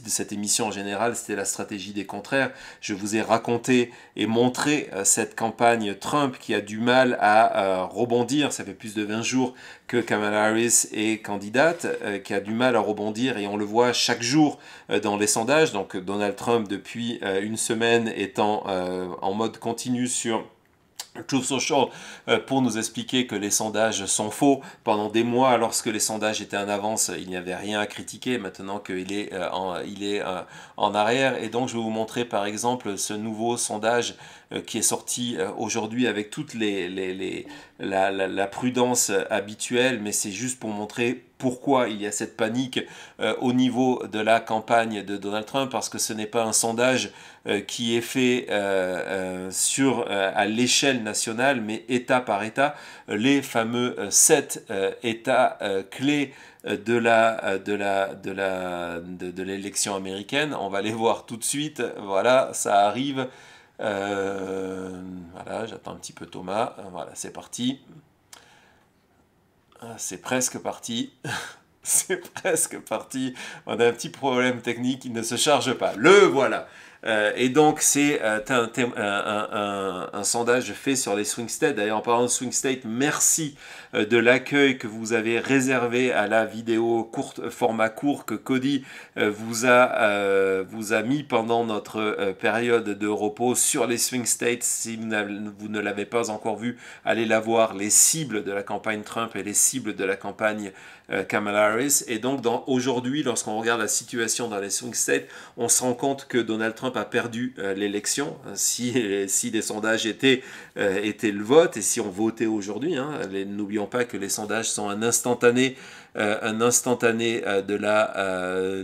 de cette émission en général, c'était la stratégie des contraires. Je vous ai raconté et montré cette campagne Trump qui a du mal à rebondir. Ça fait plus de 20 jours que Kamala Harris est candidate, qui a du mal à rebondir et on le voit chaque jour dans les sondages. Donc Donald Trump, depuis une semaine, étant en mode continu sur Truth Social pour nous expliquer que les sondages sont faux. Pendant des mois, lorsque les sondages étaient en avance, il n'y avait rien à critiquer. Maintenant qu'il est, en arrière. Et donc, je vais vous montrer par exemple ce nouveau sondage qui est sorti aujourd'hui avec toute la prudence habituelle, mais c'est juste pour montrer pourquoi il y a cette panique au niveau de la campagne de Donald Trump, parce que ce n'est pas un sondage qui est fait à l'échelle nationale, mais État par État, les fameux 7 États clés de l'élection américaine. On va les voir tout de suite. Voilà, ça arrive. Voilà, j'attends un petit peu Thomas. Voilà, c'est parti. C'est presque parti. C'est presque parti. On a un petit problème technique, il ne se charge pas. Le voilà. Et donc c'est un sondage fait sur les swing states. D'ailleurs, en parlant de swing states, merci de l'accueil que vous avez réservé à la vidéo format court que Cody vous a mis pendant notre période de repos sur les swing states. Si vous ne l'avez pas encore vu, allez la voir, les cibles de la campagne Trump et les cibles de la campagne Kamala Harris. Et donc aujourd'hui, lorsqu'on regarde la situation dans les swing states, on se rend compte que Donald Trump a perdu l'élection. Si les sondages étaient le vote et si on votait aujourd'hui, hein, n'oublions pas que les sondages sont un instantané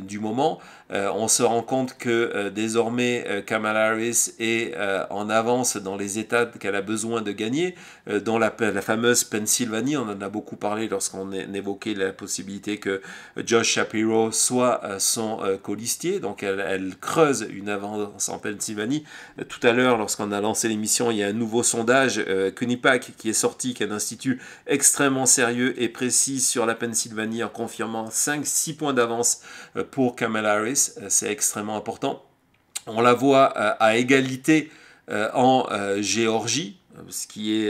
du moment. On se rend compte que désormais Kamala Harris est en avance dans les États qu'elle a besoin de gagner, dont la fameuse Pennsylvanie. On en a beaucoup parlé lorsqu'on évoquait la possibilité que Josh Shapiro soit son colistier. Donc elle creuse une avance en Pennsylvanie. Tout à l'heure, lorsqu'on a lancé l'émission, il y a un nouveau sondage Quinnipiac qui est sorti, qui est un institut extrêmement sérieux et précis sur la Pennsylvanie, en confirmant 5-6 points d'avance pour Kamala Harris. C'est extrêmement important. On la voit à égalité en Géorgie, ce qui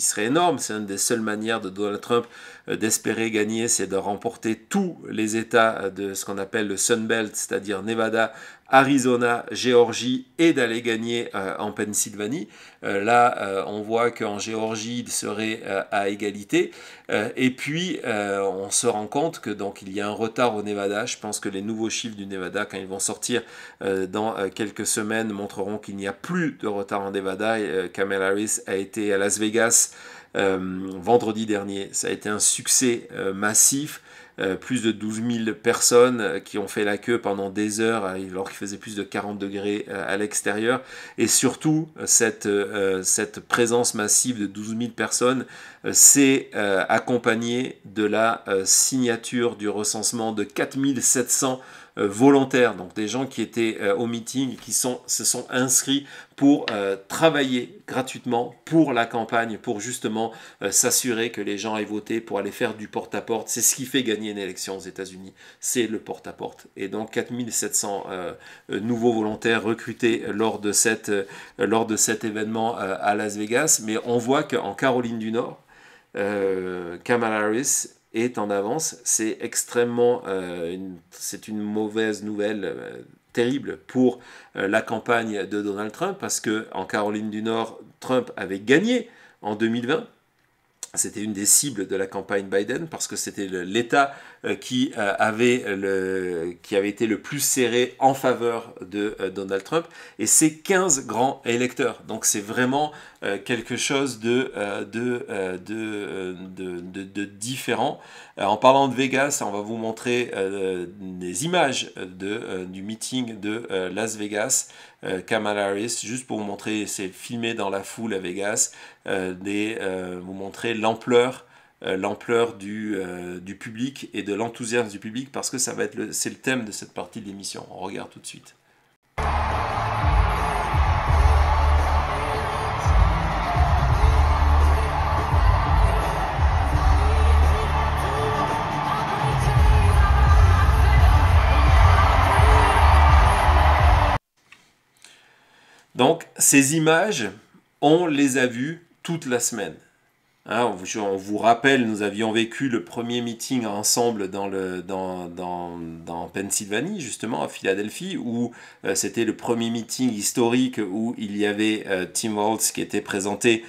serait énorme. C'est une des seules manières de Donald Trump d'espérer gagner, c'est de remporter tous les États de ce qu'on appelle le Sun Belt, c'est-à-dire Nevada, Arizona, Géorgie, et d'aller gagner en Pennsylvanie. Là, on voit qu'en Géorgie, il serait à égalité. Et puis, on se rend compte que donc il y a un retard au Nevada. Je pense que les nouveaux chiffres du Nevada, quand ils vont sortir dans quelques semaines, montreront qu'il n'y a plus de retard en Nevada. Kamala Harris a été à Las Vegas vendredi dernier. Ça a été un succès massif. Plus de 12 000 personnes qui ont fait la queue pendant des heures alors qu'il faisait plus de 40 degrés à l'extérieur. Et surtout, cette présence massive de 12 000 personnes s'est accompagnée de la signature du recensement de 4 700 volontaires, donc des gens qui étaient au meeting, qui se sont inscrits pour travailler gratuitement pour la campagne, pour justement s'assurer que les gens aient voté, pour aller faire du porte-à-porte. C'est ce qui fait gagner une élection aux États-Unis, c'est le porte-à-porte. Et donc 4 700 nouveaux volontaires recrutés lors de cet événement à Las Vegas. Mais on voit qu'en Caroline du Nord, Kamala Harris est en avance. C'est extrêmement, c'est une mauvaise nouvelle terrible pour la campagne de Donald Trump, parce que en Caroline du Nord, Trump avait gagné en 2020. C'était une des cibles de la campagne Biden, parce que c'était l'État qui avait été le plus serré en faveur de Donald Trump, et c'est 15 grands électeurs. Donc c'est vraiment quelque chose de différent. En parlant de Vegas, on va vous montrer des images du meeting de Las Vegas. Kamala Harris, juste pour vous montrer, c'est filmé dans la foule à Vegas, vous montrer l'ampleur du public et de l'enthousiasme du public, parce que c'est le thème de cette partie de l'émission. On regarde tout de suite. Donc, ces images, on les a vues toute la semaine. Hein, on vous rappelle, nous avions vécu le premier meeting ensemble dans Pennsylvanie, justement, à Philadelphie, où c'était le premier meeting historique où il y avait Tim Walz qui était présenté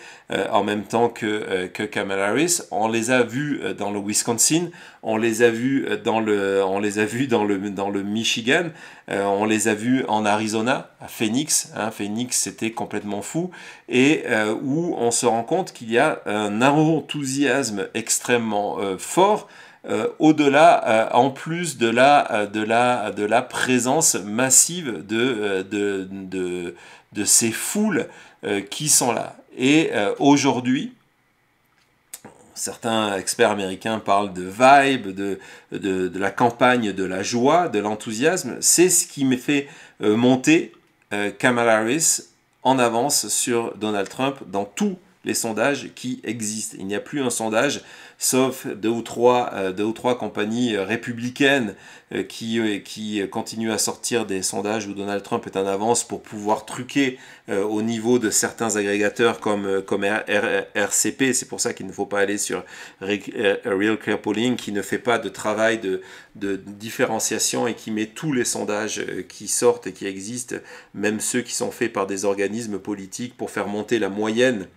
en même temps que Kamala Harris. On les a vus dans le Wisconsin, on les a vus dans le Michigan, on les a vus en Arizona, à Phoenix. Hein, Phoenix, c'était complètement fou, et où on se rend compte qu'il y a un enthousiasme extrêmement fort, au-delà, en plus de la présence massive de ces foules qui sont là. Et aujourd'hui, certains experts américains parlent de vibe, de la campagne, de la joie, de l'enthousiasme. C'est ce qui me fait monter Kamala Harris en avance sur Donald Trump dans tous les sondages qui existent. Il n'y a plus un sondage, sauf deux ou trois compagnies républicaines qui continuent à sortir des sondages où Donald Trump est en avance pour pouvoir truquer au niveau de certains agrégateurs comme RCP. C'est pour ça qu'il ne faut pas aller sur Real Clear Polling, qui ne fait pas de travail de différenciation et qui met tous les sondages qui sortent et qui existent, même ceux qui sont faits par des organismes politiques pour faire monter la moyenne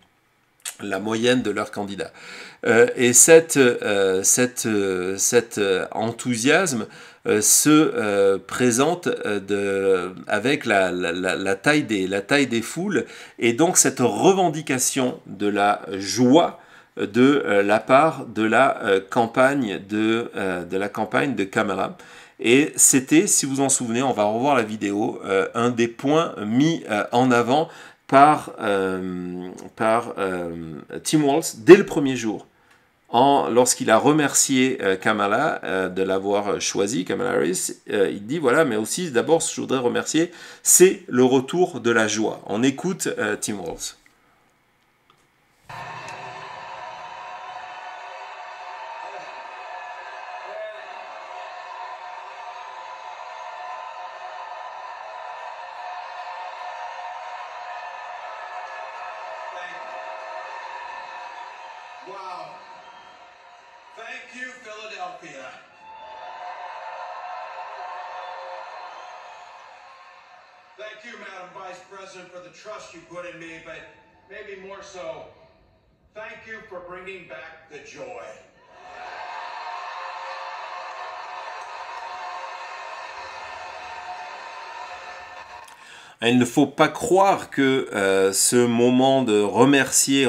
de leurs candidats. Et cet enthousiasme se présente avec la taille des foules, et donc cette revendication de la joie de la part de la campagne de Kamala. Et c'était, si vous en souvenez, on va revoir la vidéo, un des points mis en avant par Tim Walz dès le premier jour, lorsqu'il a remercié Kamala de l'avoir choisi, Kamala Harris. Il dit voilà, mais aussi d'abord je voudrais remercier, c'est le retour de la joie. On écoute Tim Walz. Wow. Thank you, Philadelphia. Thank you, Madam Vice President, for the trust you put in me, but maybe more so, thank you for bringing back the joy. Il ne faut pas croire que ce moment de remercier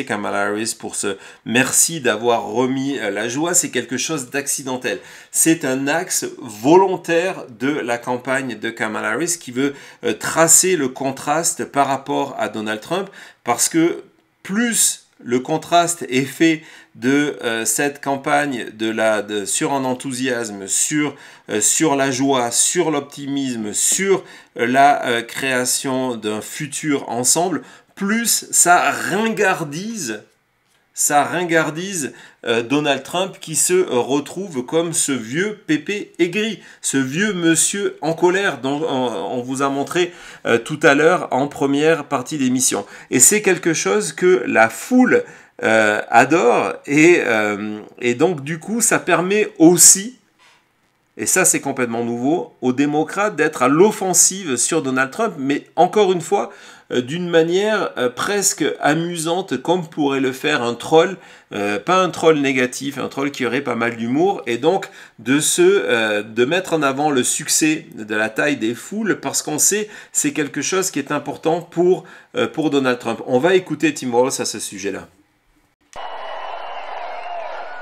Kamala Harris pour ce merci d'avoir remis la joie, c'est quelque chose d'accidentel. C'est un axe volontaire de la campagne de Kamala Harris qui veut tracer le contraste par rapport à Donald Trump, parce que plus le contraste est fait de cette campagne sur un enthousiasme, sur la joie, sur l'optimisme, sur la création d'un futur ensemble, plus ça ringardise Donald Trump, qui se retrouve comme ce vieux pépé aigri, ce vieux monsieur en colère dont on vous a montré tout à l'heure en première partie d'émission. Et c'est quelque chose que la foule adore, et donc du coup ça permet aussi, et ça c'est complètement nouveau, aux démocrates d'être à l'offensive sur Donald Trump, mais encore une fois d'une manière presque amusante, comme pourrait le faire un troll, pas un troll négatif, un troll qui aurait pas mal d'humour, et donc de mettre en avant le succès de la taille des foules, parce qu'on sait c'est quelque chose qui est important pour Donald Trump. On va écouter Tim Walz à ce sujet-là.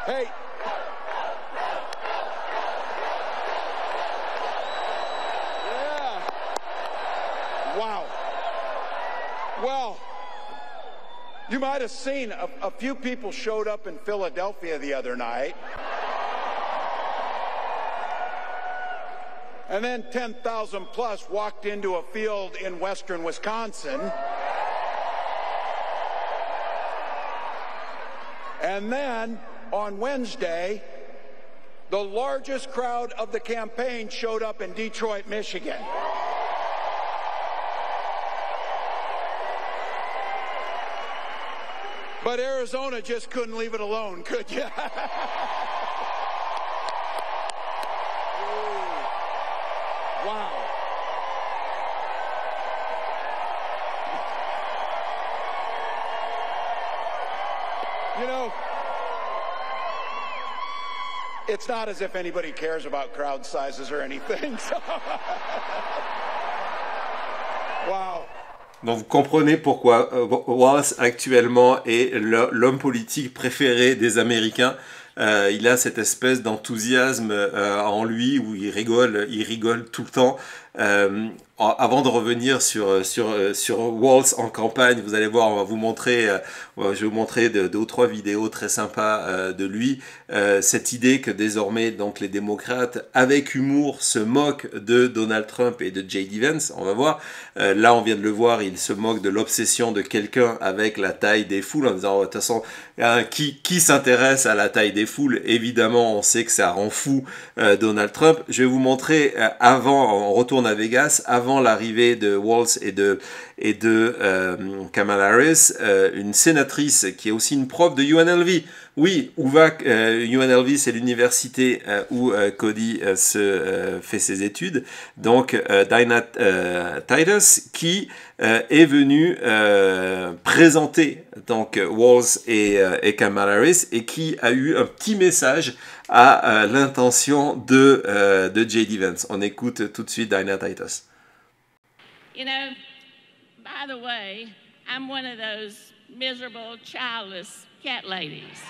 Hey. Well, you might have seen a few people showed up in Philadelphia the other night. And then 10,000 plus walked into a field in western Wisconsin. And then on Wednesday, the largest crowd of the campaign showed up in Detroit, Michigan. But Arizona just couldn't leave it alone, could you? Wow. You know, it's not as if anybody cares about crowd sizes or anything. So. Wow. Donc vous comprenez pourquoi Wallace actuellement est l'homme politique préféré des Américains. Il a cette espèce d'enthousiasme en lui où il rigole tout le temps. Avant de revenir sur Walz en campagne, vous allez voir, je vais vous montrer deux ou trois vidéos très sympas de lui. Cette idée que désormais donc les démocrates avec humour se moquent de Donald Trump et de J.D. Vance, on va voir. Là on vient de le voir, il se moque de l'obsession de quelqu'un avec la taille des foules en disant de toute façon qui s'intéresse à la taille des foules, évidemment on sait que ça rend fou Donald Trump. Je vais vous montrer on retourne à Vegas, avant l'arrivée de Walz et de Kamala Harris, une sénatrice qui est aussi une prof de UNLV. Oui, où va UNLV, c'est l'université où Cody fait ses études. Donc Dinah Titus qui est venue présenter donc Walz et Kamala Harris et qui a eu un petit message à l'intention de J.D. Vance. On écoute tout de suite Dinah Titus. You know, by the way, I'm one of those miserable, childless cat ladies.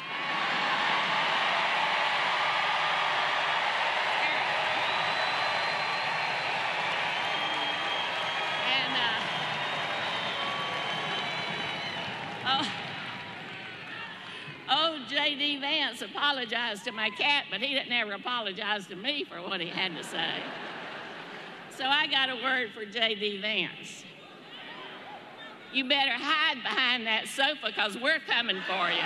And, J.D. Vance apologized to my cat, but he didn't ever apologize to me for what he had to say. So I got a word for J.D. Vance. You better hide behind that sofa because we're coming for you.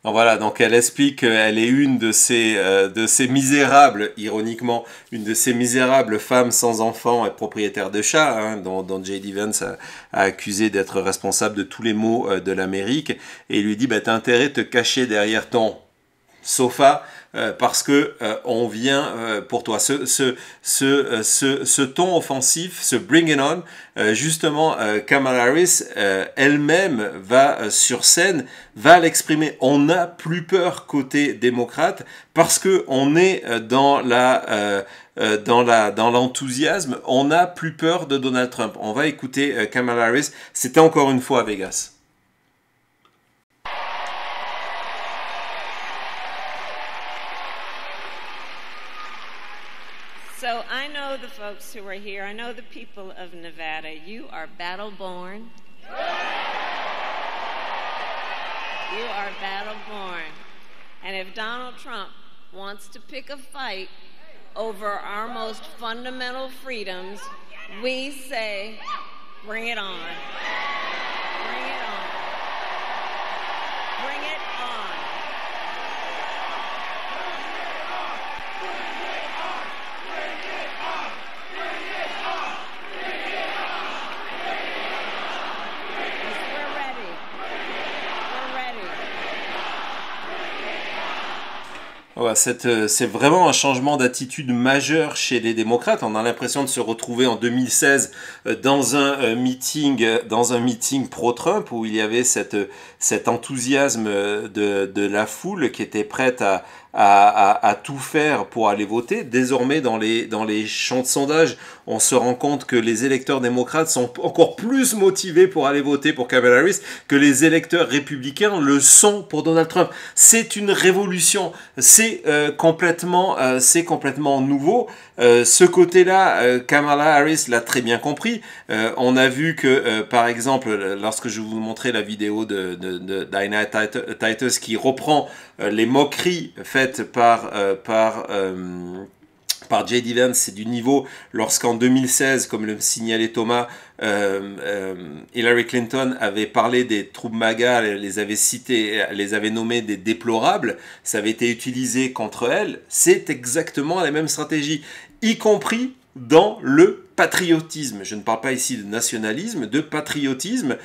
Voilà, donc elle explique qu'elle est une de ces misérables, ironiquement, une de ces misérables femmes sans enfants et propriétaires de chats, hein, dont J.D. Vance a accusé d'être responsable de tous les maux de l'Amérique. Et il lui dit, t'as intérêt de te cacher derrière ton sofa parce que on vient pour toi. Ce ton offensif, ce bring it on, justement Kamala Harris elle-même va sur scène, va l'exprimer. On n'a plus peur côté démocrate parce que on est dans l'enthousiasme. On n'a plus peur de Donald Trump. On va écouter Kamala Harris. C'était encore une fois à Vegas. So I know the folks who are here. I know the people of Nevada. You are battle-born. You are battle-born. And if Donald Trump wants to pick a fight over our most fundamental freedoms, we say, bring it on. Bring it on. Bring it on. Ouais, c'est vraiment un changement d'attitude majeur chez les démocrates. On a l'impression de se retrouver en 2016 dans un meeting pro-Trump où il y avait cet enthousiasme de la foule qui était prête à tout faire pour aller voter. Désormais, dans les champs de sondage, on se rend compte que les électeurs démocrates sont encore plus motivés pour aller voter pour Kamala Harris que les électeurs républicains le sont pour Donald Trump. C'est une révolution. C'est complètement nouveau. Ce côté-là, Kamala Harris l'a très bien compris. On a vu que, par exemple, lorsque je vous montrais la vidéo de Dinah Titus qui reprend les moqueries faites par J.D. Vance, c'est du niveau lorsqu'en 2016, comme le signalait Thomas, Hillary Clinton avait parlé des troupes MAGA, les avait cités, les avait nommés des déplorables, ça avait été utilisé contre elle. C'est exactement la même stratégie, y compris dans le patriotisme. Je ne parle pas ici de nationalisme, de patriotisme.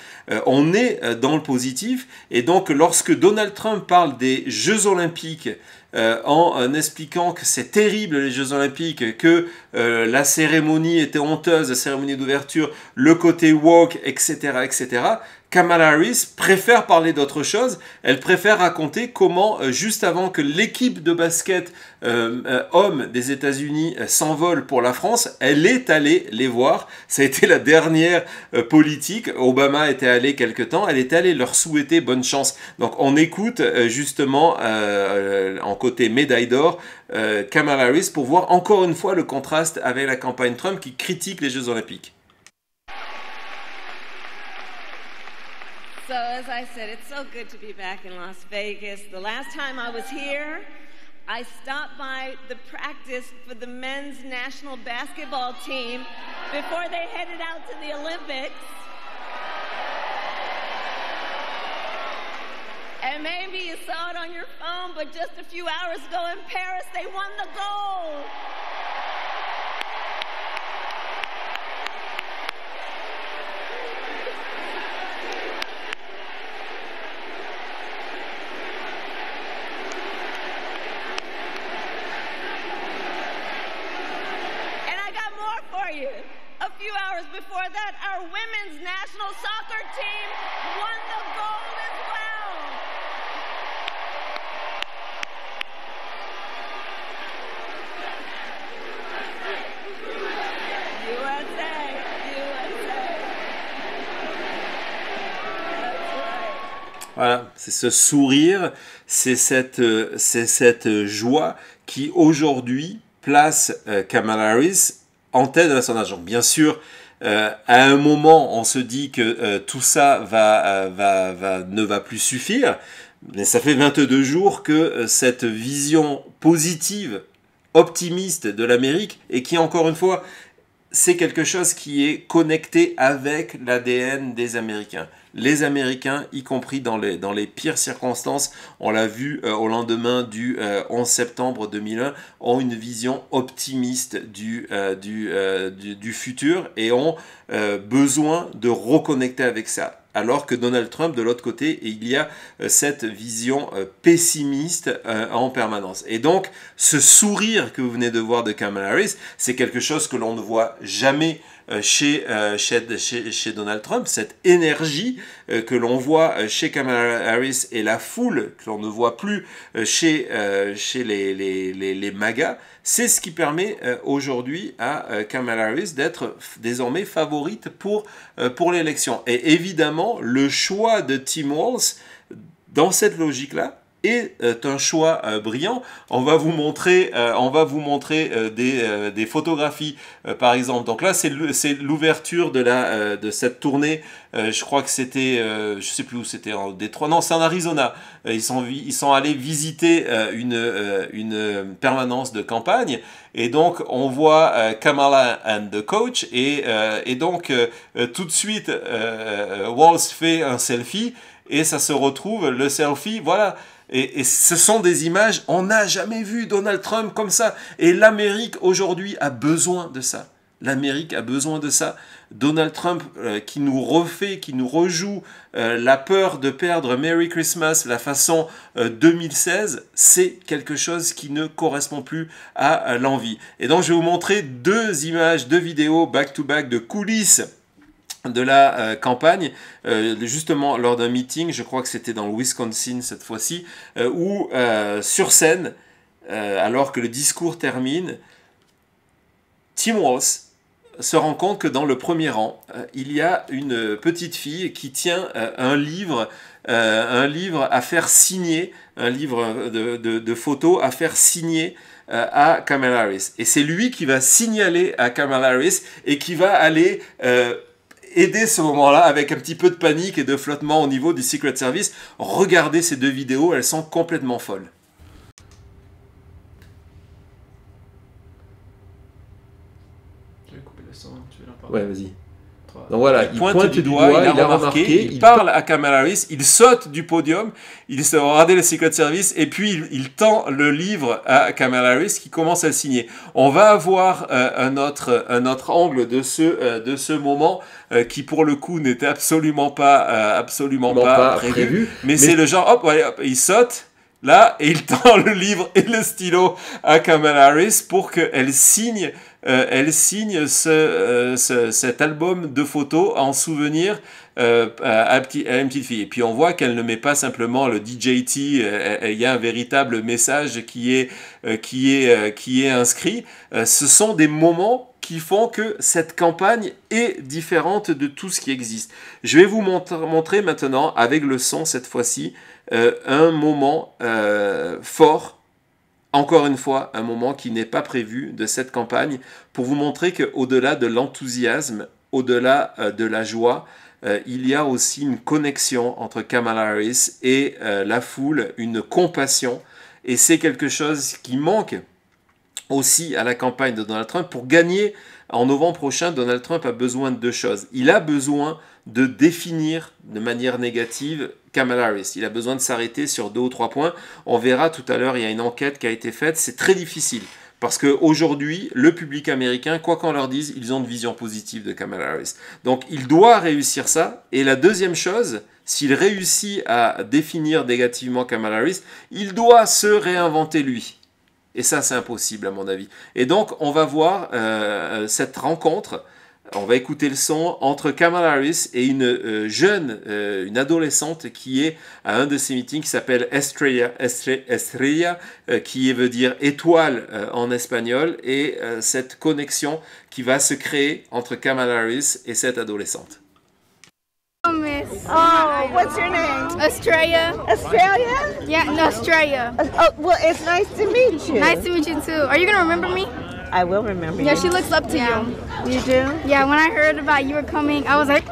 On est dans le positif. Et donc, lorsque Donald Trump parle des Jeux Olympiques, en expliquant que c'est terrible les Jeux Olympiques, que la cérémonie était honteuse, la cérémonie d'ouverture, le côté woke, etc., etc., Kamala Harris préfère parler d'autre chose. Elle préfère raconter comment, juste avant que l'équipe de basket hommes des États-Unis s'envole pour la France, elle est allée les voir. Ça a été la dernière politique. Obama était allé quelque temps. Elle est allée leur souhaiter bonne chance. Donc on écoute justement en côté médaille d'or Kamala Harris pour voir encore une fois le contraste avec la campagne Trump qui critique les Jeux Olympiques. So, as I said, it's so good to be back in Las Vegas. The last time I was here, I stopped by the practice for the men's national basketball team before they headed out to the Olympics. And maybe you saw it on your phone, but just a few hours ago in Paris, they won the gold. A few hours before that, our women's national soccer team won the gold as well. USA, USA. That's right. Voilà, c'est ce sourire, c'est cette joie qui aujourd'hui place Kamala Harris en tête de la sondage. Donc, bien sûr, à un moment, on se dit que tout ça ne va plus suffire, mais ça fait 22 jours que cette vision positive, optimiste de l'Amérique, et qui, encore une fois, c'est quelque chose qui est connecté avec l'ADN des Américains. Les Américains, y compris dans les pires circonstances, on l'a vu au lendemain du 11 septembre 2001, ont une vision optimiste du futur et ont besoin de reconnecter avec ça. Alors que Donald Trump, de l'autre côté, il y a cette vision pessimiste en permanence. Et donc, ce sourire que vous venez de voir de Kamala Harris, c'est quelque chose que l'on ne voit jamais chez Donald Trump, cette énergie que l'on voit chez Kamala Harris et la foule que l'on ne voit plus chez les MAGA, c'est ce qui permet aujourd'hui à Kamala Harris d'être désormais favorite pour l'élection. Et évidemment, le choix de Tim Walz dans cette logique-là est un choix brillant. On va vous montrer des photographies, par exemple. Donc là, c'est l'ouverture de cette tournée. Je crois que c'était, je sais plus où c'était, en Détroit. Non, c'est en Arizona. Ils sont allés visiter une permanence de campagne. Et donc, on voit Kamala and the coach. Et donc, tout de suite, Walz fait un selfie. Et ça se retrouve, le selfie, voilà. Et ce sont des images, on n'a jamais vu Donald Trump comme ça. Et l'Amérique aujourd'hui a besoin de ça. L'Amérique a besoin de ça. Donald Trump qui nous refait, qui nous rejoue la peur de perdre Merry Christmas, la façon 2016, c'est quelque chose qui ne correspond plus à l'envie. Et donc je vais vous montrer deux vidéos back-to-back de coulisses de la campagne, justement lors d'un meeting, je crois que c'était dans le Wisconsin cette fois-ci, où sur scène, alors que le discours termine, Tim Walz se rend compte que dans le premier rang, il y a une petite fille qui tient un livre à faire signer, un livre de photos à faire signer à Kamala Harris. Et c'est lui qui va signaler à Kamala Harris et qui va aller aider ce moment-là avec un petit peu de panique et de flottement au niveau du Secret Service. Regardez ces deux vidéos, elles sont complètement folles. Je vais couper le son, tu veux en parler? Ouais, vas-y. 3, Donc voilà, il pointe du doigt, il a remarqué, il parle à Kamala Harris, il saute du podium, il se regardait le Secret Service et puis il tend le livre à Kamala Harris qui commence à le signer. On va avoir un autre angle de ce moment qui pour le coup n'était absolument pas prévu. Mais c'est le genre, hop, il saute. Là, et il tend le livre et le stylo à Kamala Harris pour qu'elle signe, cet album de photos en souvenir à une petite fille. Et puis on voit qu'elle ne met pas simplement le DJT, il y a un véritable message qui est inscrit. Ce sont des moments qui font que cette campagne est différente de tout ce qui existe. Je vais vous montrer maintenant, avec le son cette fois-ci, un moment fort, encore une fois, un moment qui n'est pas prévu de cette campagne, pour vous montrer qu'au-delà de l'enthousiasme, au-delà de la joie, il y a aussi une connexion entre Kamala Harris et la foule, une compassion, et c'est quelque chose qui manque aussi à la campagne de Donald Trump. Pour gagner en novembre prochain, Donald Trump a besoin de deux choses. Il a besoin de définir de manière négative Kamala Harris. Il a besoin de s'arrêter sur 2 ou 3 points. On verra tout à l'heure, il y a une enquête qui a été faite. C'est très difficile parce qu'aujourd'hui, le public américain, quoi qu'on leur dise, ils ont une vision positive de Kamala Harris. Donc, il doit réussir ça. Et la deuxième chose, s'il réussit à définir négativement Kamala Harris, il doit se réinventer lui. Et ça, c'est impossible à mon avis. Et donc, on va voir cette rencontre. On va écouter le son entre Kamala Harris et une jeune, une adolescente qui est à un de ces meetings qui s'appelle Estrella, qui veut dire étoile en espagnol, et cette connexion qui va se créer entre Kamala Harris et cette adolescente. Oh, what's your name? Australia. Australia? Yeah, no, Australia. Oh, well, it's nice to meet you. Nice to meet you too. Are you gonna remember me? I will remember you. Yeah, she looks up to you. You do? Yeah, when I heard about you were coming, I was like,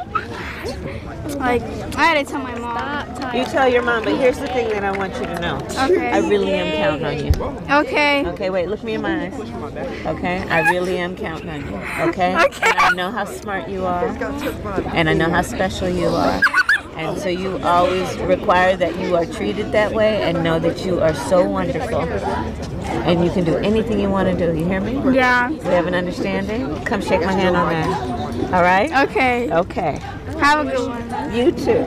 I had to tell my mom. You tell your mom, but here's the thing that I want you to know. Okay. I really am counting on you. Okay. Okay, wait, look me in my eyes. Okay? I really am counting on you. Okay? Okay. And I know how smart you are. And I know how special you are. And so you always require that you are treated that way and know that you are so wonderful. And you can do anything you want to do. You hear me? Yeah. We have an understanding? Come shake my hand on that. All right? Okay. Okay. Have a good one. You too.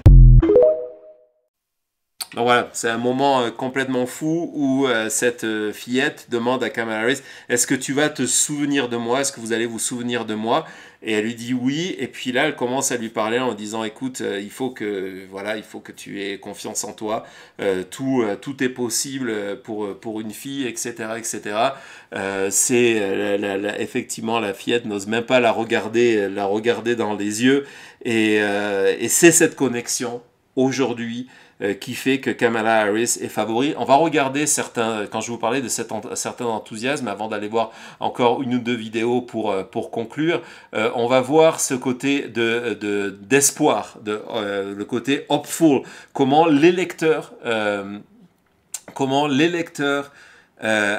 Donc voilà, c'est un moment complètement fou où cette fillette demande à Kamala Harris « Est-ce que tu vas te souvenir de moi? Est-ce que vous allez vous souvenir de moi ?» Et elle lui dit oui, et puis là elle commence à lui parler en disant écoute, il faut que tu aies confiance en toi, tout est possible pour une fille, etc. Effectivement la fillette n'ose même pas la regarder dans les yeux, et c'est cette connexion aujourd'hui qui fait que Kamala Harris est favori. On va regarder quand je vous parlais de certain enthousiasme, avant d'aller voir encore une ou deux vidéos pour conclure, on va voir ce côté d'espoir, le côté hopeful, comment l'électeur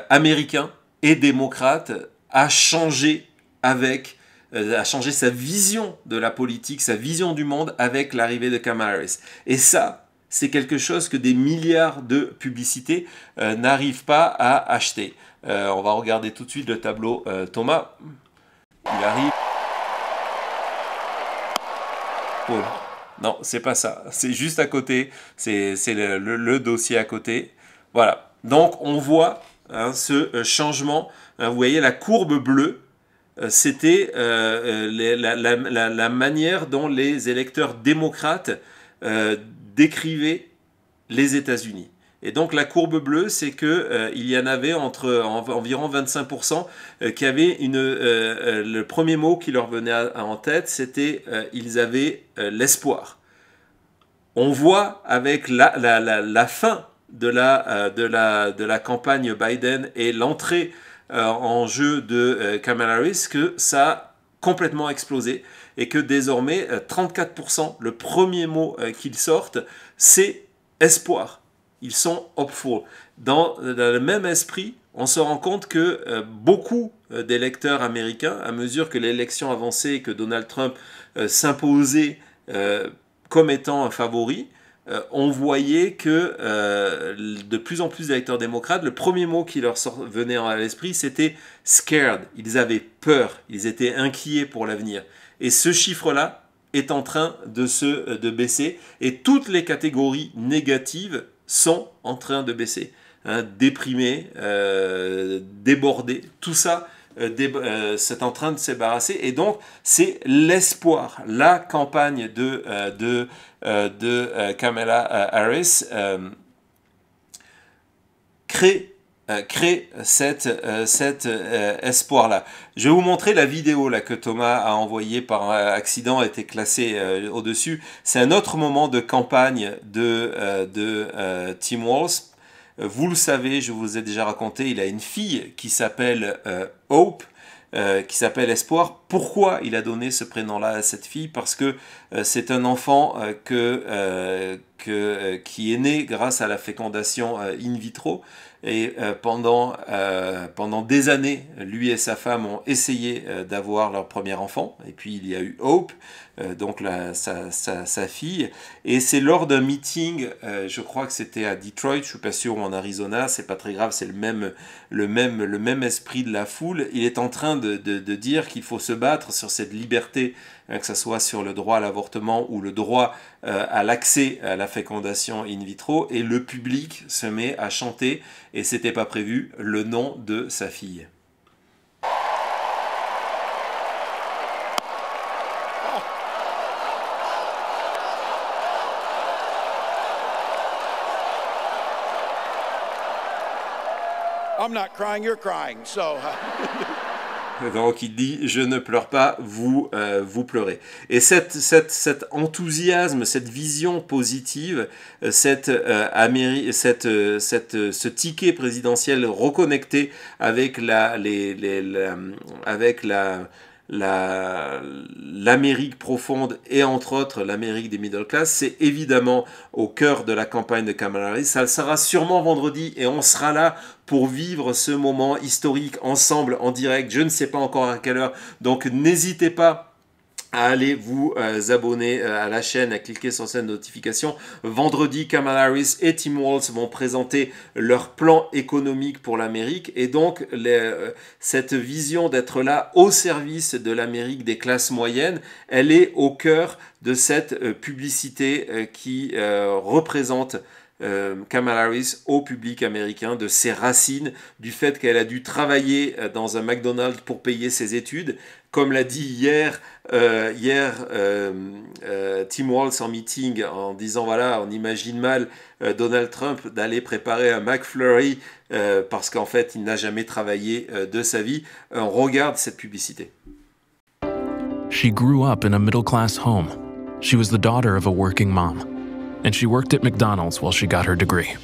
américain et démocrate a changé sa vision de la politique, sa vision du monde avec l'arrivée de Kamala Harris. Et ça, c'est quelque chose que des milliards de publicités n'arrivent pas à acheter. On va regarder tout de suite le tableau. Thomas, il arrive. Oh. Non, c'est pas ça. C'est juste à côté. C'est le dossier à côté. Voilà. Donc, on voit ce changement. Vous voyez la courbe bleue. C'était la manière dont les électeurs démocrates décrivaient les États-Unis. Et donc la courbe bleue, c'est que il y en avait environ 25% qui avaient le premier mot qui leur venait en tête, c'était ils avaient l'espoir. On voit avec la fin de la campagne Biden et l'entrée en jeu de Kamala Harris que ça a complètement explosé, et que désormais 34%, le premier mot qu'ils sortent, c'est espoir. Ils sont hopeful. Dans le même esprit, on se rend compte que beaucoup d'électeurs américains, à mesure que l'élection avançait et que Donald Trump s'imposait comme étant un favori, on voyait que de plus en plus d'électeurs démocrates, le premier mot qui leur venait à l'esprit, c'était « scared ». Ils avaient peur, ils étaient inquiets pour l'avenir. Et ce chiffre-là est en train de baisser, et toutes les catégories négatives sont en train de baisser. Déprimés, débordés, tout ça c'est en train de se débarrasser, et donc c'est l'espoir. La campagne de Kamala Harris crée cet espoir-là. Je vais vous montrer la vidéo là, que Thomas a envoyée par accident, a été classée au-dessus. C'est un autre moment de campagne de Tim Walz. Vous le savez, je vous ai déjà raconté, il a une fille qui s'appelle Hope, qui s'appelle Espoir. Pourquoi il a donné ce prénom-là à cette fille? Parce que c'est un enfant qui est né grâce à la fécondation in vitro. Et pendant des années, lui et sa femme ont essayé d'avoir leur premier enfant. Et puis il y a eu Hope, donc sa fille. Et c'est lors d'un meeting, je crois que c'était à Detroit, je ne suis pas sûr, ou en Arizona, c'est pas très grave, c'est le même esprit de la foule. Il est en train de dire qu'il faut se battre sur cette liberté, que ce soit sur le droit à l'avortement ou le droit à l'accès à la fécondation in vitro, et le public se met à chanter, et c'était pas prévu, le nom de sa fille. I'm not crying, you're crying, so... Donc il dit « Je ne pleure pas, vous pleurez ». Et cet enthousiasme, cette vision positive, ce ticket présidentiel reconnecté avec l'Amérique profonde et entre autres l'Amérique des middle class, c'est évidemment au cœur de la campagne de Kamala Harris. Ça sera sûrement vendredi et on sera là pour vivre ce moment historique ensemble en direct. Je ne sais pas encore à quelle heure, donc n'hésitez pas à aller vous abonner à la chaîne, à cliquer sur cette notification. Vendredi, Kamala Harris et Tim Walz vont présenter leur plan économique pour l'Amérique, et donc cette vision d'être là au service de l'Amérique des classes moyennes, elle est au cœur de cette publicité qui représente Kamala Harris au public américain, de ses racines, du fait qu'elle a dû travailler dans un McDonald's pour payer ses études. Comme l'a dit hier Tim Walz en meeting, en disant voilà, on imagine mal Donald Trump d'aller préparer un McFlurry parce qu'en fait il n'a jamais travaillé de sa vie. On regarde cette publicité. She grew up in a middle-class home. She was the daughter of a working mom, and she worked at McDonald's while she got her degree.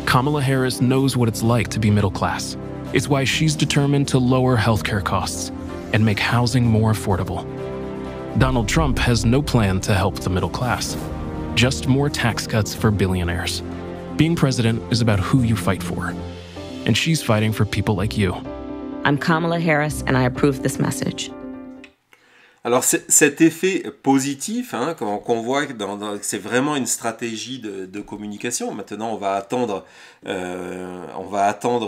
Kamala Harris knows what it's like to be middle class. It's why she's determined to lower healthcare costs and make housing more affordable. Donald Trump has no plan to help the middle class, just more tax cuts for billionaires. Being president is about who you fight for, and she's fighting for people like you. I'm Kamala Harris, and I approve this message. Alors cet effet positif, qu'on voit, c'est vraiment une stratégie de communication. Maintenant, on va attendre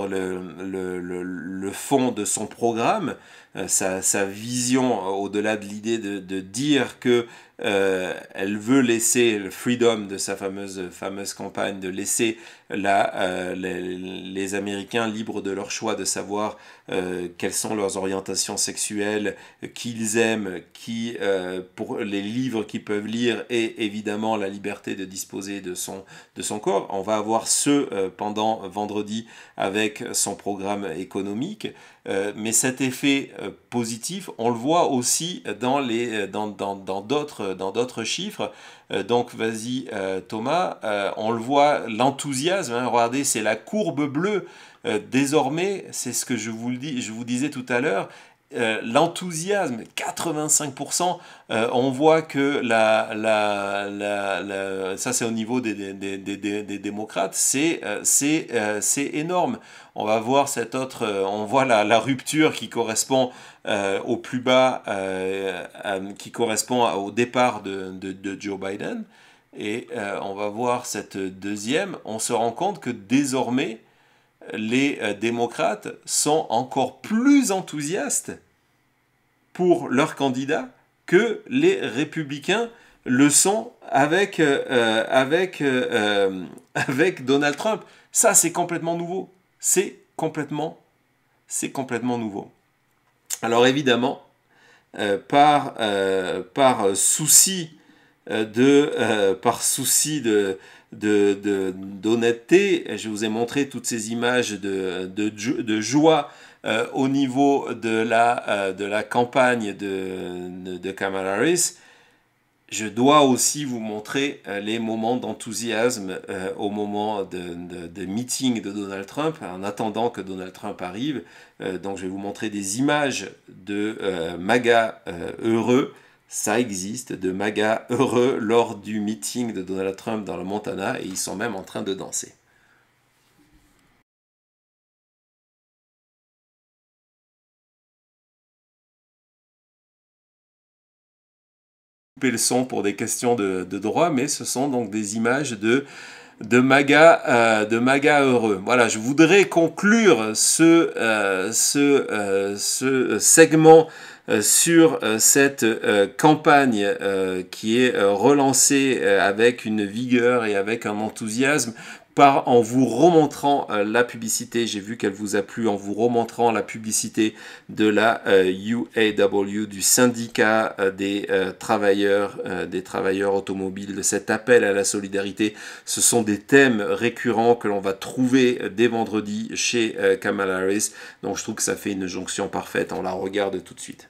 le fond de son programme, sa vision au-delà de l'idée de dire que elle veut laisser le freedom de sa fameuse campagne, de laisser les Américains libres de leur choix, de savoir quelles sont leurs orientations sexuelles, qui ils aiment, pour les livres qu'ils peuvent lire, et évidemment la liberté de disposer de son corps. On va avoir pendant vendredi avec son programme économique, mais cet effet positif, on le voit aussi dans d'autres chiffres. Donc vas-y Thomas, on le voit, l'enthousiasme, regardez, c'est la courbe bleue. Désormais, c'est ce que je vous disais tout à l'heure, l'enthousiasme, 85%, on voit que ça c'est au niveau des démocrates, c'est énorme. On va voir on voit la rupture qui correspond au plus bas, qui correspond au départ de Joe Biden. Et on va voir cette deuxième, on se rend compte que désormais, les démocrates sont encore plus enthousiastes pour leur candidat que les républicains le sont avec Donald Trump. Ça, c'est complètement nouveau. C'est complètement nouveau. Alors évidemment, par souci d'honnêteté, je vous ai montré toutes ces images de joie au niveau de la campagne de Kamala Harris. Je dois aussi vous montrer les moments d'enthousiasme au moment de meeting de Donald Trump, en attendant que Donald Trump arrive. Donc je vais vous montrer des images de MAGA heureux. Ça existe, de MAGA heureux lors du meeting de Donald Trump dans le Montana, et ils sont même en train de danser. Le son pour des questions de droit, mais ce sont donc des images de MAGA heureux. Voilà, je voudrais conclure ce segment sur cette campagne qui est relancée avec une vigueur et avec un enthousiasme en vous remontrant la publicité. J'ai vu qu'elle vous a plu, en vous remontrant la publicité de la UAW, du syndicat des travailleurs automobiles, de cet appel à la solidarité. Ce sont des thèmes récurrents que l'on va trouver dès vendredi chez Kamala Harris. Donc je trouve que ça fait une jonction parfaite. On la regarde tout de suite.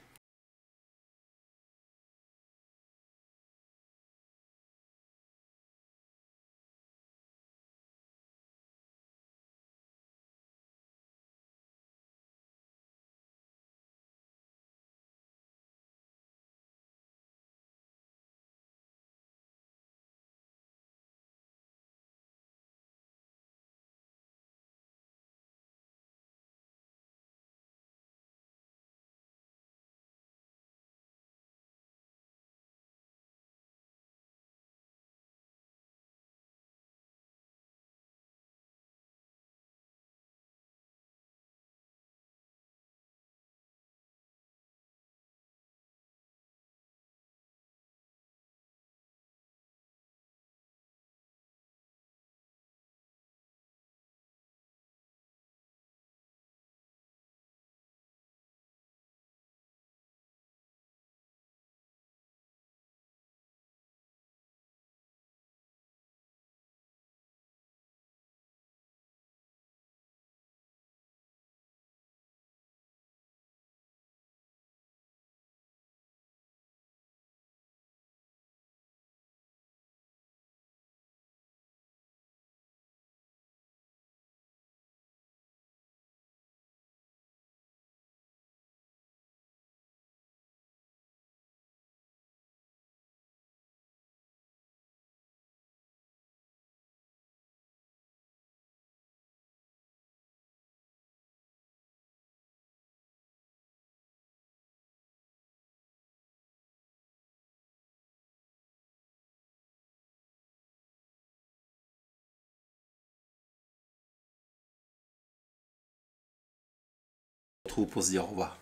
Pour se dire au revoir.